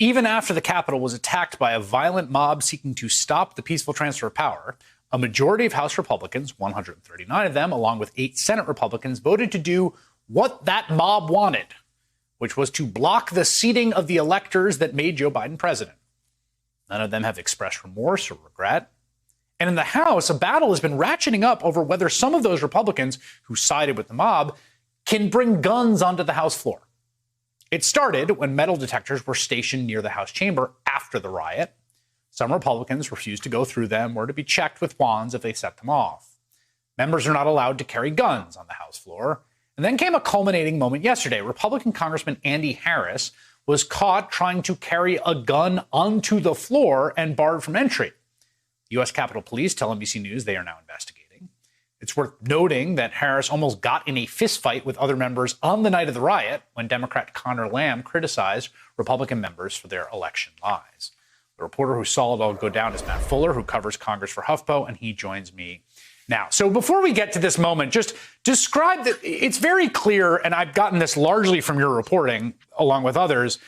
Even after the Capitol was attacked by a violent mob seeking to stop the peaceful transfer of power, a majority of House Republicans, 139 of them, along with 8 Senate Republicans, voted to do what that mob wanted, which was to block the seating of the electors that made Joe Biden president. None of them have expressed remorse or regret. And in the House, a battle has been ratcheting up over whether some of those Republicans who sided with the mob can bring guns onto the House floor. It started when metal detectors were stationed near the House chamber after the riot. Some Republicans refused to go through them or to be checked with wands if they set them off. Members are not allowed to carry guns on the House floor. And then came a culminating moment yesterday. Republican Congressman Andy Harris was caught trying to carry a gun onto the floor and barred from entry. U.S. Capitol Police tell NBC News they are now investigating. It's worth noting that Harris almost got in a fistfight with other members on the night of the riot when Democrat Connor Lamb criticized Republican members for their election lies. The reporter who saw it all go down is Matt Fuller, who covers Congress for HuffPost, and he joins me now. So before we get to this moment, just describe that. It's very clear, and I've gotten this largely from your reporting, along with others.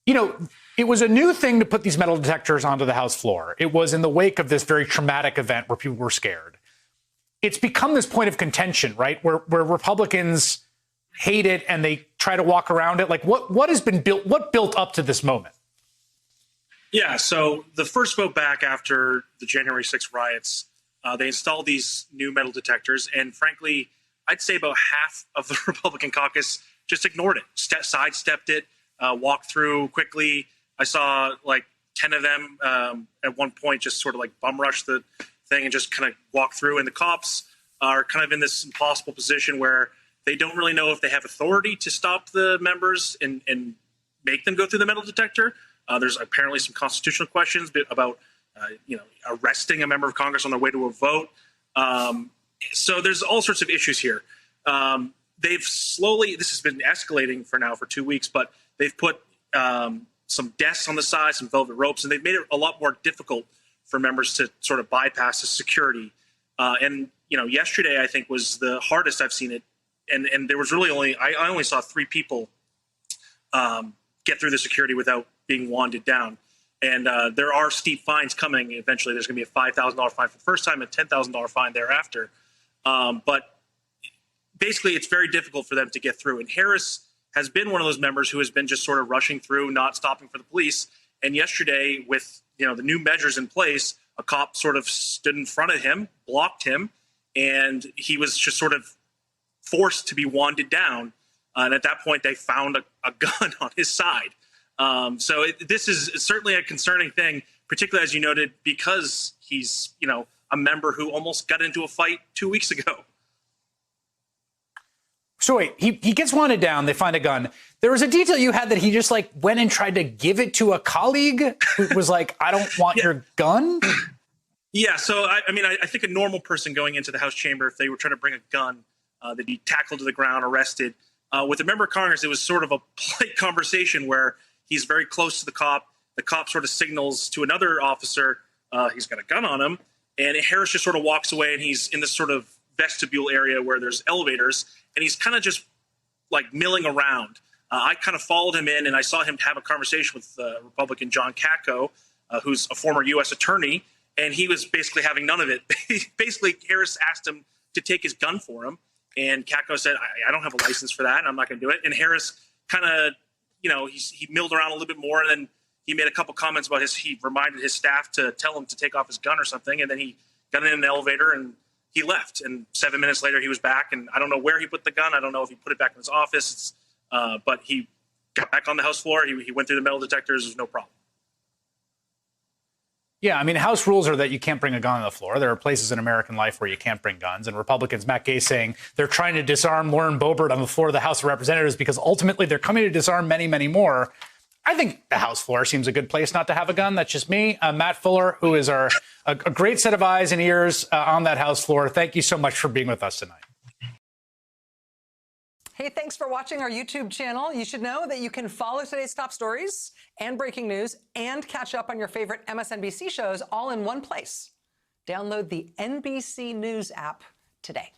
You know, it was a new thing to put these metal detectors onto the House floor. It was in the wake of this very traumatic event where people were scared. It's become this point of contention, right, where Republicans hate it and they try to walk around it. Like, what has been built? What built up to this moment? Yeah, so the first vote back after the January 6th riots, they installed these new metal detectors. And frankly, I'd say about half of the Republican caucus just ignored it, sidestepped it, walked through quickly. I saw like 10 of them at one point just sort of like bum rush the thing and just kind of walk through. And the cops are kind of in this impossible position where they don't really know if they have authority to stop the members and make them go through the metal detector. There's apparently some constitutional questions about, arresting a member of Congress on their way to a vote. So there's all sorts of issues here. They've slowly, this has been escalating for 2 weeks, but they've put some desks on the side, some velvet ropes, and they've made it a lot more difficult for members to sort of bypass the security. Yesterday I think was the hardest I've seen it. And there was really I only saw 3 people get through the security without being wanded down. And there are steep fines coming. Eventually there's going to be a $5,000 fine for the first time and a $10,000 fine thereafter. But basically it's very difficult for them to get through. And Harris has been one of those members who has been just sort of rushing through, not stopping for the police. And yesterday with the new measures in place, a cop sort of stood in front of him, blocked him, and he was just sort of forced to be wanded down. And at that point, they found a gun on his side. This is certainly a concerning thing, particularly as you noted, because he's, a member who almost got into a fight 2 weeks ago. So wait, he gets wanted down. They find a gun. There was a detail you had that he just went and tried to give it to a colleague who was like, I don't want your gun. Yeah. So, I think a normal person going into the House chamber, if they were trying to bring a gun, they'd be tackled to the ground, arrested. With a member of Congress, it was sort of a polite conversation where he's very close to the cop. The cop sort of signals to another officer he's got a gun on him. And Harris just sort of walks away, and he's in this sort of vestibule area where there's elevators, and he's kind of just milling around. I kind of followed him in, and I saw him have a conversation with Republican John Katko, who's a former U.S. attorney, and he was basically having none of it. Basically, Harris asked him to take his gun for him, and Katko said, I don't have a license for that, and I'm not going to do it. And Harris kind of, he milled around a little bit more, and then he made a couple comments about he reminded his staff to tell him to take off his gun or something, and then he got in an elevator, and he left. And 7 minutes later, he was back, and I don't know where he put the gun. I don't know if he put it back in his office. But he got back on the House floor. He went through the metal detectors. There's no problem. Yeah, House rules are that you can't bring a gun on the floor. There are places in American life where you can't bring guns. And Republicans, Matt Gay, saying they're trying to disarm Lauren Boebert on the floor of the House of Representatives because ultimately they're coming to disarm many, many more. I think the House floor seems a good place not to have a gun. That's just me. Matt Fuller, who is a great set of eyes and ears on that House floor. Thank you so much for being with us tonight. Hey, thanks for watching our YouTube channel. You should know that you can follow today's top stories and breaking news and catch up on your favorite MSNBC shows all in one place. Download the NBC News app today.